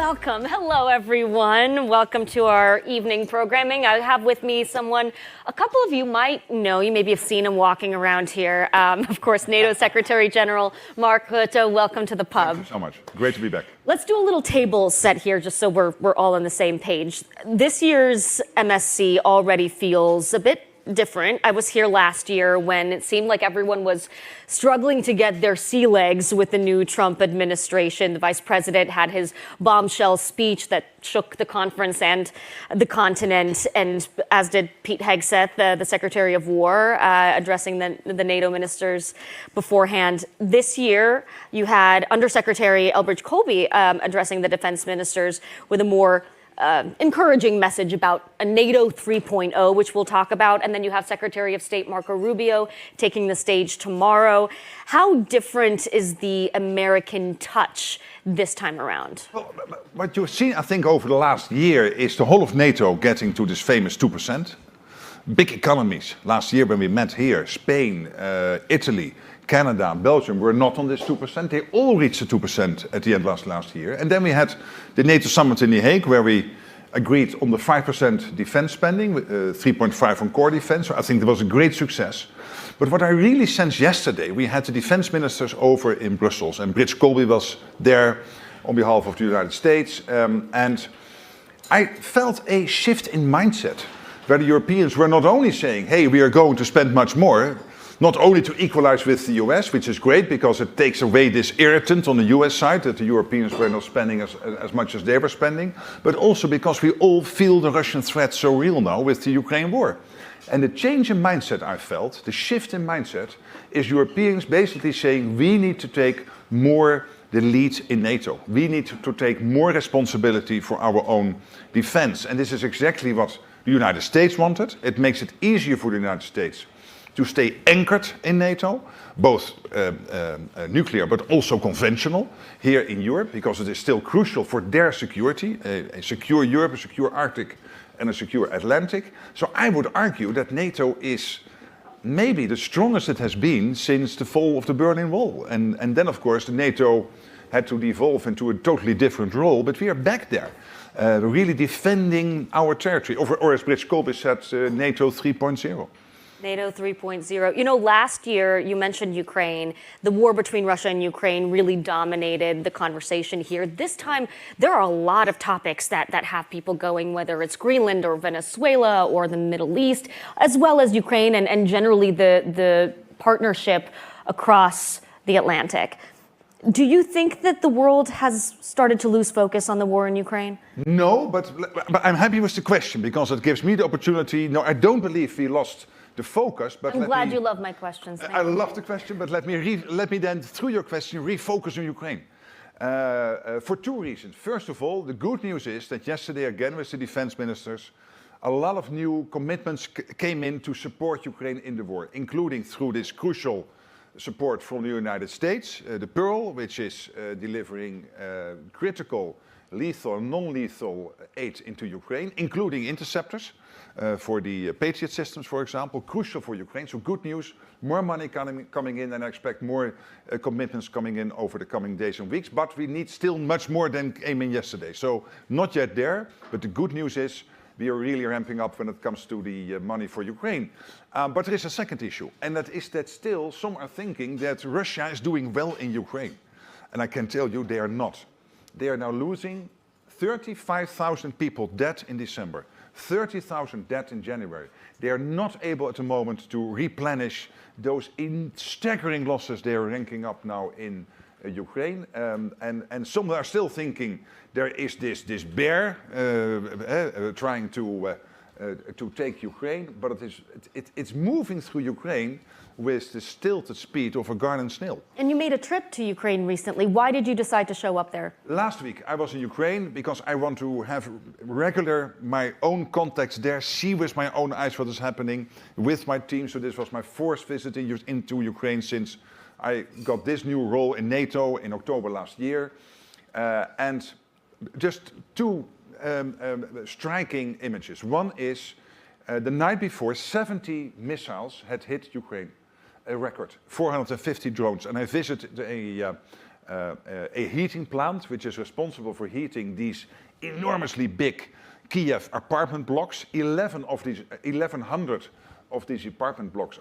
Welcome. Hello, everyone. Welcome to our evening programming. I have with me someone a couple of you might know. You maybe have seen him walking around here. Of course, NATO Secretary General Mark Rutte. Welcome to the pub. Thank you so much. Great to be back. Let's do a little table set here just so we're all on the same page. This year's MSC already feels a bit different. I was here last year when it seemed like everyone was struggling to get their sea legs with the new Trump administration. The vice president had his bombshell speech that shook the conference and the continent, and as did Pete Hegseth, the Secretary of War, addressing the NATO ministers beforehand. This year, you had Undersecretary Elbridge Colby addressing the defense ministers with a more encouraging message about a NATO 3.0, which we'll talk about. And then you have Secretary of State Marco Rubio taking the stage tomorrow. How different is the American touch this time around? Well, what you've seen, I think, over the last year is the whole of NATO getting to this famous 2%. Big economies. Last year when we met here, Spain, Italy, Canada, Belgium were not on this 2%. They all reached the 2% at the end of last year. And then we had the NATO summit in The Hague, where we agreed on the 5% defense spending, 3.5% on core defense. So I think that was a great success. But what I really sensed yesterday, we had the defense ministers over in Brussels, and Brits Colby was there on behalf of the United States. And I felt a shift in mindset, where the Europeans were not only saying, hey, we are going to spend much more, not only to equalize with the US, which is great because it takes away this irritant on the US side that the Europeans were not spending as much as they were spending, but also because we all feel the Russian threat so real now with the Ukraine war. And the change in mindset I felt, the shift in mindset, is Europeans basically saying we need to take more the lead in NATO. We need to take more responsibility for our own defense. And this is exactly what the United States wanted. It makes it easier for the United States to stay anchored in NATO, both nuclear but also conventional here in Europe, because it is still crucial for their security, a secure Europe, a secure Arctic and a secure Atlantic. So I would argue that NATO is maybe the strongest it has been since the fall of the Berlin Wall. And then, of course, the NATO had to devolve into a totally different role, but we are back there, really defending our territory, or as Brits Colby said, NATO 3.0. NATO 3.0. You know, last year you mentioned Ukraine. The war between Russia and Ukraine really dominated the conversation here. This time, there are a lot of topics that have people going, whether it's Greenland or Venezuela or the Middle East, as well as Ukraine and generally the partnership across the Atlantic. Do you think that the world has started to lose focus on the war in Ukraine? No, but I'm happy with the question because it gives me the opportunity. No, I don't believe we lost the focus, but I'm glad you love my questions. I love the question, but let me then, through your question, refocus on Ukraine. For two reasons. First of all, the good news is that yesterday, again with the defense ministers, a lot of new commitments came in to support Ukraine in the war, including through this crucial support from the United States, the Pearl, which is delivering critical, lethal and non-lethal aid into Ukraine, including interceptors for the Patriot systems, for example, crucial for Ukraine. So good news, more money coming in, and I expect more commitments coming in over the coming days and weeks. But we need still much more than came in yesterday. So not yet there, but the good news is we are really ramping up when it comes to the money for Ukraine. But there is a second issue, and that is that still some are thinking that Russia is doing well in Ukraine. And I can tell you they are not. They are now losing 35,000 people dead in December, 30,000 dead in January. They are not able at the moment to replenish those staggering losses they are ranking up now in Ukraine. And some are still thinking there is this bear trying to take Ukraine, but it's moving through Ukraine with the stilted speed of a garden snail. And you made a trip to Ukraine recently. Why did you decide to show up there? Last week I was in Ukraine because I want to have my own contacts there, see with my own eyes what is happening with my team. So this was my fourth visit into Ukraine since I got this new role in NATO in October last year. And just two striking images. One is the night before, 70 missiles had hit Ukraine, a record, 450 drones. And I visited a heating plant which is responsible for heating these enormously big Kiev apartment blocks. 1,100 of these apartment blocks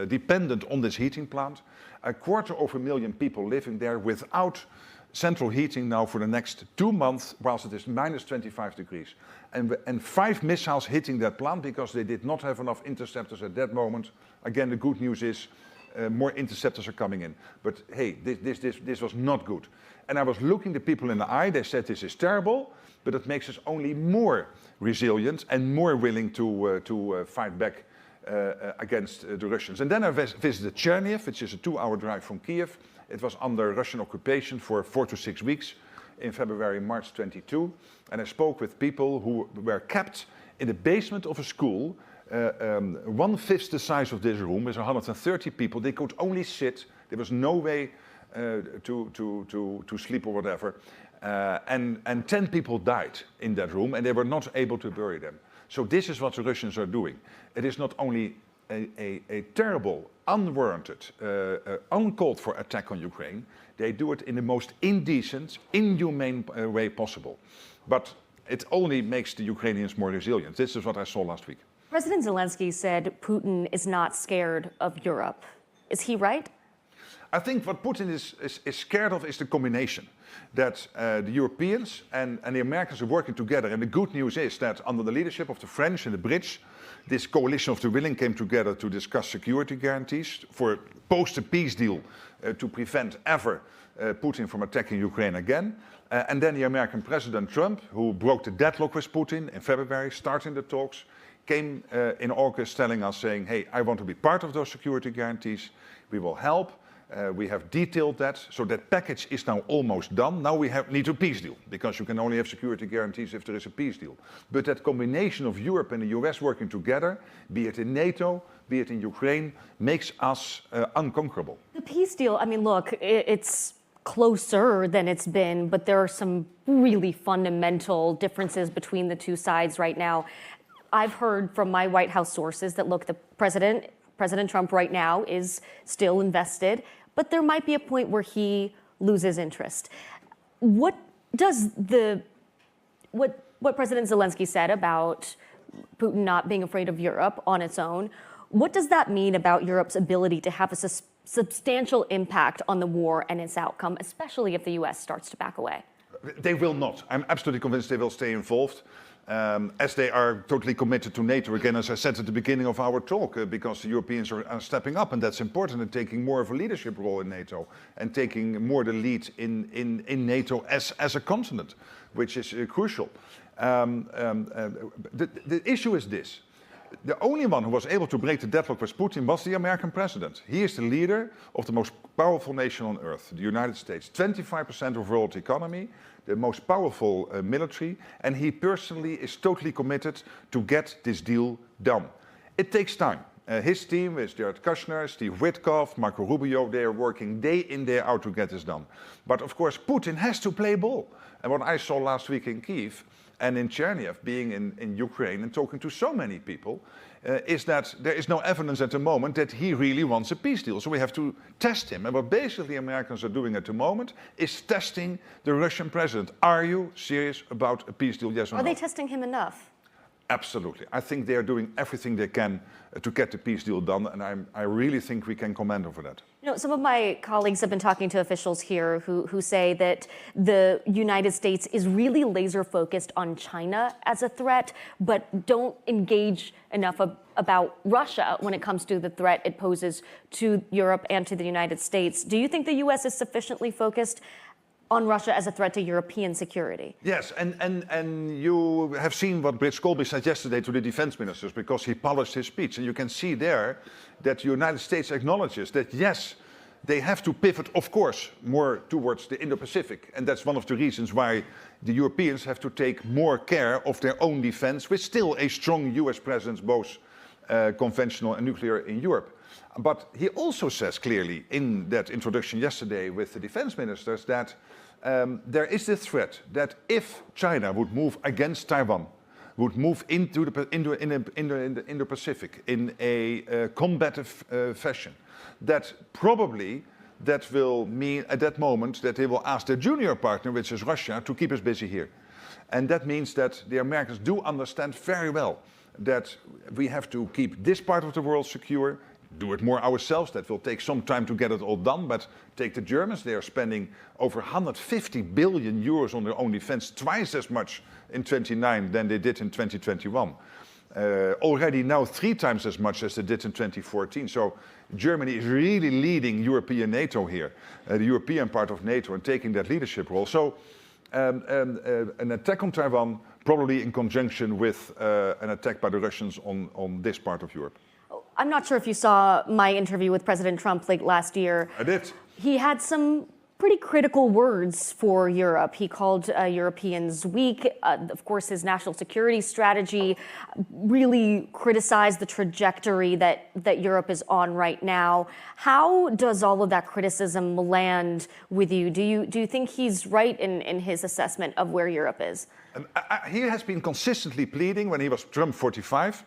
dependent on this heating plant. 250,000 people living there without central heating now for the next 2 months, whilst it is minus 25 degrees. And 5 missiles hitting that plant because they did not have enough interceptors at that moment. Again, the good news is more interceptors are coming in. But hey, this was not good. And I was looking the people in the eye. They said this is terrible, but it makes us only more resilient and more willing to fight back against the Russians. And then I visited Chernihiv, which is a 2-hour drive from Kiev. It was under Russian occupation for 4 to 6 weeks in February, March 22. And I spoke with people who were kept in the basement of a school, 1/5 the size of this room, with 130 people. They could only sit. There was no way to sleep or whatever. And 10 people died in that room, and they were not able to bury them. So this is what the Russians are doing. It is not only a terrible, unwarranted, uncalled for attack on Ukraine. They do it in the most indecent, inhumane way possible. But it only makes the Ukrainians more resilient. This is what I saw last week. President Zelensky said Putin is not scared of Europe. Is he right? I think what Putin is scared of is the combination. That the Europeans and the Americans are working together. And the good news is that under the leadership of the French and the Brits, this coalition of the willing came together to discuss security guarantees for post a peace deal to prevent ever Putin from attacking Ukraine again. And then the American President Trump, who broke the deadlock with Putin in February, starting the talks, came in August telling us, saying, hey, I want to be part of those security guarantees. We will help. We have detailed that, so that package is now almost done. Now we need a peace deal, because you can only have security guarantees if there is a peace deal. But that combination of Europe and the US working together, be it in NATO, be it in Ukraine, makes us unconquerable. The peace deal, I mean, look, it's closer than it's been, but there are some really fundamental differences between the two sides right now. I've heard from my White House sources that, look, President Trump right now is still invested, but there might be a point where he loses interest. What does what President Zelensky said about Putin not being afraid of Europe on its own, what does that mean about Europe's ability to have a substantial impact on the war and its outcome, especially if the US starts to back away? They will not. I'm absolutely convinced they will stay involved. As they are totally committed to NATO, again, as I said at the beginning of our talk, because the Europeans are stepping up, and that's important, and taking more of a leadership role in NATO, and taking more the lead in NATO as a continent, which is crucial. The issue is this. The only one who was able to break the deadlock with Putin was the American president. He is the leader of the most powerful nation on earth, the United States. 25% of world economy, the most powerful military, and he personally is totally committed to get this deal done. It takes time. His team is Jared Kushner, Steve Witkoff, Marco Rubio. They are working day in, day out to get this done. But of course, Putin has to play ball. And what I saw last week in Kyiv and in Chernihiv, being in Ukraine and talking to so many people, is that there is no evidence at the moment that he really wants a peace deal. So we have to test him. And what basically Americans are doing at the moment is testing the Russian president. Are you serious about a peace deal, yes or no? Are they testing him enough? Absolutely. I think they are doing everything they can to get the peace deal done, and I really think we can commend them for that. You know, some of my colleagues have been talking to officials here who say that the United States is really laser focused on China as a threat, but don't engage enough about Russia when it comes to the threat it poses to Europe and to the United States. Do you think the U.S. is sufficiently focused on Russia as a threat to European security? Yes, and you have seen what Brits Colby said yesterday to the defense ministers, because he published his speech. And you can see there that the United States acknowledges that, yes, they have to pivot, of course, more towards the Indo-Pacific. And that's one of the reasons why the Europeans have to take more care of their own defense, with still a strong US presence, both conventional and nuclear, in Europe. But he also says clearly in that introduction yesterday with the defense ministers that there is the threat that if China would move against Taiwan, would move into the Indo-Pacific in a combative fashion, that probably that will mean at that moment that they will ask their junior partner, which is Russia, to keep us busy here. And that means that the Americans do understand very well that we have to keep this part of the world secure, do it more ourselves. That will take some time to get it all done, but take the Germans, they are spending over 150 billion euros on their own defense, twice as much in 29 than they did in 2021. Already now 3 times as much as they did in 2014. So Germany is really leading European NATO here, the European part of NATO, and taking that leadership role. So an attack on Taiwan, probably in conjunction with an attack by the Russians on this part of Europe. I'm not sure if you saw my interview with President Trump late last year. I did. He had some pretty critical words for Europe. He called Europeans weak. Of course, his national security strategy really criticized the trajectory that Europe is on right now. How does all of that criticism land with you? Do you think he's right in his assessment of where Europe is? He has been consistently pleading when he was Trump 45.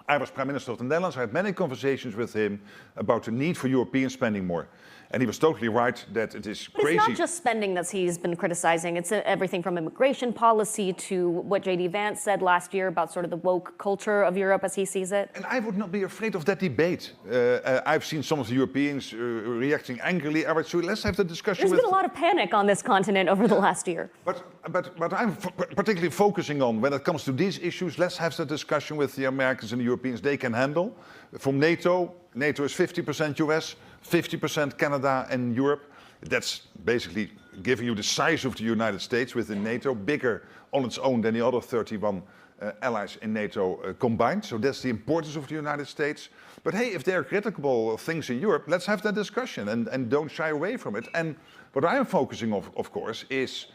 I was Prime Minister of the Netherlands. I had many conversations with him about the need for European spending more. And he was totally right that it is crazy. It's not just spending that he's been criticizing. It's everything from immigration policy to what J.D. Vance said last year about sort of the woke culture of Europe as he sees it. And I would not be afraid of that debate. I've seen some of the Europeans reacting angrily. So let's have the discussion. There's been a lot of panic on this continent over the last year. But I'm particularly focusing on, when it comes to these issues, let's have the discussion with the Americans and the Europeans they can handle. From NATO is 50% US, 50% Canada and Europe. That's basically giving you the size of the United States within NATO, bigger on its own than the other 31 allies in NATO combined. So that's the importance of the United States. But hey, if there are critical things in Europe, let's have that discussion and don't shy away from it. And what I am focusing on, of course, is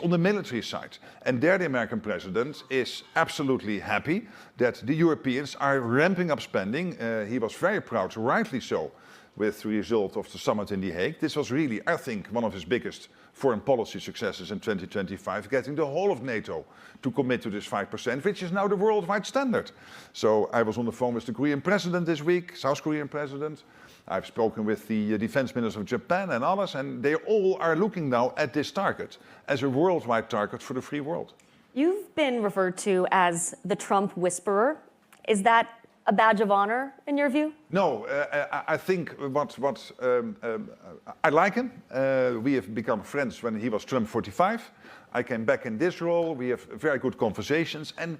on the military side. And there the American president is absolutely happy that the Europeans are ramping up spending. He was very proud, rightly so, with the result of the summit in The Hague. This was really, I think, one of his biggest foreign policy successes in 2025, getting the whole of NATO to commit to this 5%, which is now the worldwide standard. So I was on the phone with the Korean president this week, South Korean president. I've spoken with the defense minister of Japan and others, and they all are looking now at this target as a worldwide target for the free world. You've been referred to as the Trump whisperer. Is that a badge of honor in your view? No, I think I like him. We have become friends when he was Trump 45. I came back in this role. We have very good conversations, and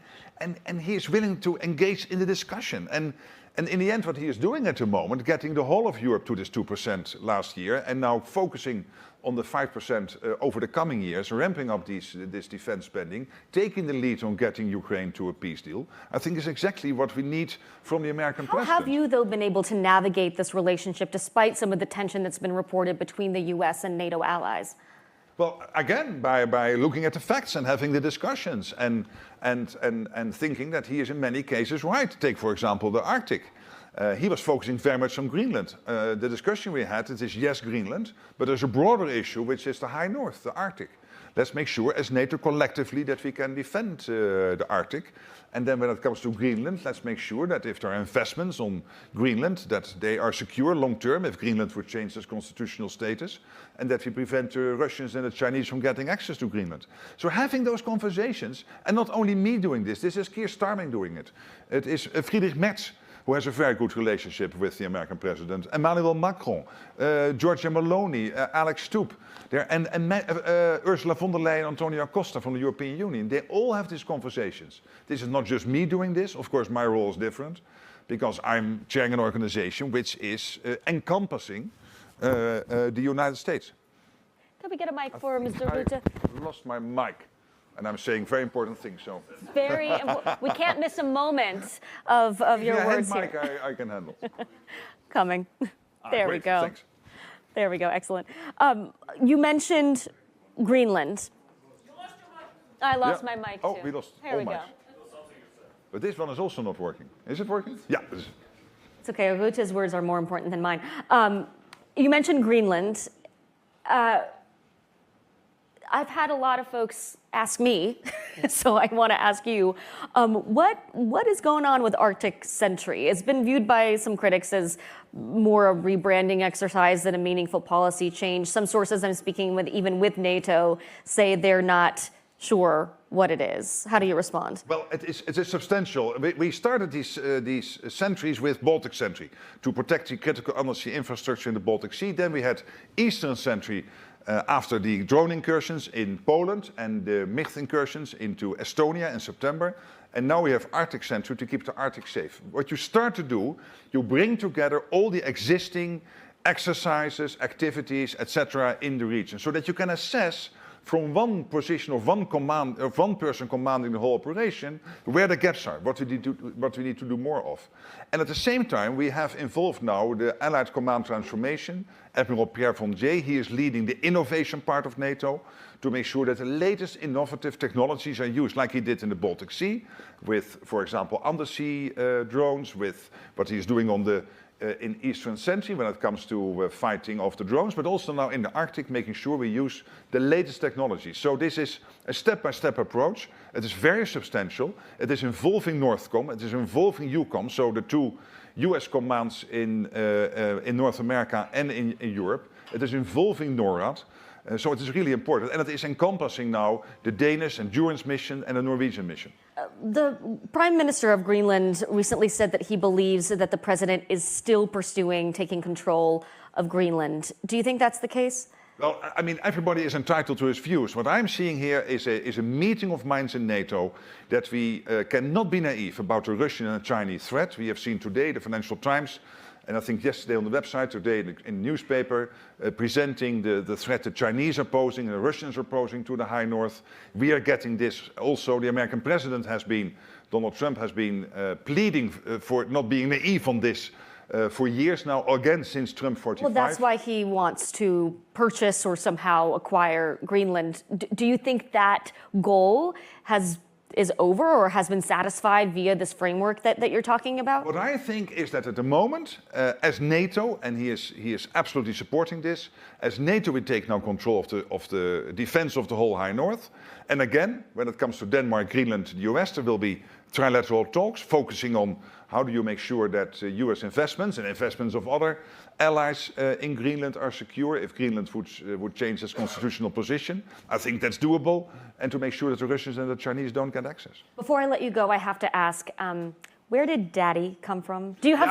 he is willing to engage in the discussion. And in the end, what he is doing at the moment, getting the whole of Europe to this 2% last year, and now focusing on the 5% over the coming years, ramping up this defense spending, taking the lead on getting Ukraine to a peace deal, I think is exactly what we need from the American president. How have you, though, been able to navigate this relationship despite some of the tension that's been reported between the U.S. and NATO allies? Well, again, by looking at the facts and having the discussions and thinking that he is in many cases right. Take, for example, the Arctic. He was focusing very much on Greenland. The discussion we had is yes, Greenland, but there's a broader issue, which is the high north, the Arctic. Let's make sure as NATO collectively that we can defend the Arctic. And then when it comes to Greenland, let's make sure that if there are investments on Greenland, that they are secure long term if Greenland would change its constitutional status, and that we prevent the Russians and the Chinese from getting access to Greenland. So having those conversations, and not only me doing this is Keir Starmer doing it. It is Friedrich Merz, who has a very good relationship with the American president, Emmanuel Macron, Giorgia Meloni, Alex Stubb, and Ursula von der Leyen, Antonio Costa from the European Union. They all have these conversations. This is not just me doing this. Of course, my role is different because I'm chairing an organization which is encompassing the United States. Could we get a mic for Mr. Rutte? I lost my mic. And I'm saying very important things, so. We can't miss a moment of your words here. Mic I can handle. Coming. There we go. Thanks. There we go, excellent. You mentioned Greenland. I lost my mic too. Oh, we lost Here all we go. mics. But this one is also not working. Is it working? Yeah. It's okay, Rutte's words are more important than mine. You mentioned Greenland. I've had a lot of folks ask me So I want to ask you, what is going on with Arctic Sentry? It's been viewed by some critics as more a rebranding exercise than a meaningful policy change. Some sources I'm speaking with, even with NATO, say they're not sure what it is. How do you respond? Well, it is substantial. We started these sentries with Baltic Sentry to protect the critical undersea infrastructure in the Baltic Sea. Then we had Eastern Sentry after the drone incursions in Poland and the MIG incursions into Estonia in September. And now we have Arctic Sentry to keep the Arctic safe. What you start to do, you bring together all the existing exercises, activities, etc. in the region so that you can assess from one position of one command, of one person commanding the whole operation, where the gaps are, what we need to do more of. And at the same time, we have involved now the Allied Command Transformation, Admiral Pierre von Jay. He is leading the innovation part of NATO to make sure that the latest innovative technologies are used, like he did in the Baltic Sea, with, for example, undersea drones, with what he's doing on the in Eastern Sentry when it comes to fighting off the drones, but also now in the Arctic, making sure we use the latest technology. So this is a step-by-step approach. It is very substantial. It is involving Northcom. It is involving EUCOM, so the two U.S. commands in North America and in Europe. It is involving NORAD. So it is really important. And it is encompassing now the Danish Endurance Mission and the Norwegian mission. The Prime Minister of Greenland recently said that he believes that the president is still pursuing taking control of Greenland. Do you think that's the case? Well, I mean, everybody is entitled to his views. What I'm seeing here is a meeting of minds in NATO that we cannot be naive about the Russian and the Chinese threat. We have seen today the Financial Times, and I think yesterday on the website, today in the newspaper, presenting the threat the Chinese are posing and the Russians are posing to the High North. We are getting this also. The American president has been, Donald Trump has been pleading for not being naive on this for years now, again since Trump 45. Well, that's why he wants to purchase or somehow acquire Greenland. Do you think that goal is over or has been satisfied via this framework that you're talking about? What I think is that at the moment, as NATO, and he is absolutely supporting this, as NATO we take now control of the defense of the whole High North. And again, when it comes to Denmark, Greenland, the US, there will be trilateral talks focusing on how do you make sure that US investments and investments of other allies in Greenland are secure if Greenland would change its constitutional position. I think that's doable, and to make sure that the Russians and the Chinese don't get access. Before I let you go, I have to ask, where did Daddy come from? Do you have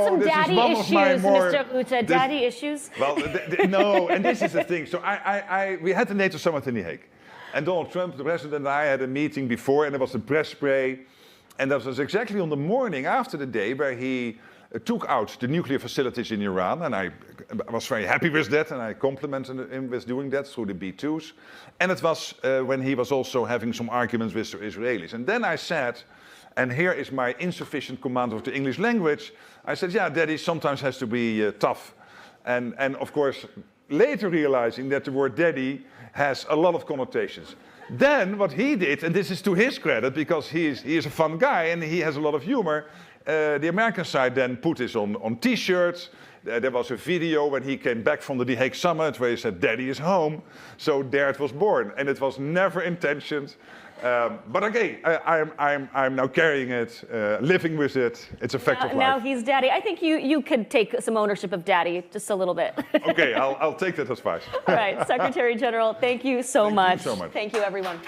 some daddy issues, Mr. Rutte? Daddy issues? Well, no, and this is the thing. So we had the NATO summit in The Hague. And Donald Trump, the president, and I had a meeting before, and there was a press spray. And that was exactly on the morning after the day where he took out the nuclear facilities in Iran. And I was very happy with that, and I complimented him with doing that through the B-2s. And it was when he was also having some arguments with the Israelis. And then I said, and here is my insufficient command of the English language, I said, yeah, Daddy sometimes has to be tough. And of course, later realizing that the word daddy has a lot of connotations. Then what he did, and this is to his credit because he is a fun guy and he has a lot of humor, the American side then put this on T-shirts. There was a video when he came back from the Hague summit where he said, "Daddy is home." So there it was born, and it was never intentioned. But okay, I'm now carrying it, living with it. It's a fact of life. Now he's Daddy. I think you could take some ownership of Daddy, just a little bit. Okay, I'll take that advice. All right, Secretary General, thank you so much. Thank you so much. Thank you, everyone.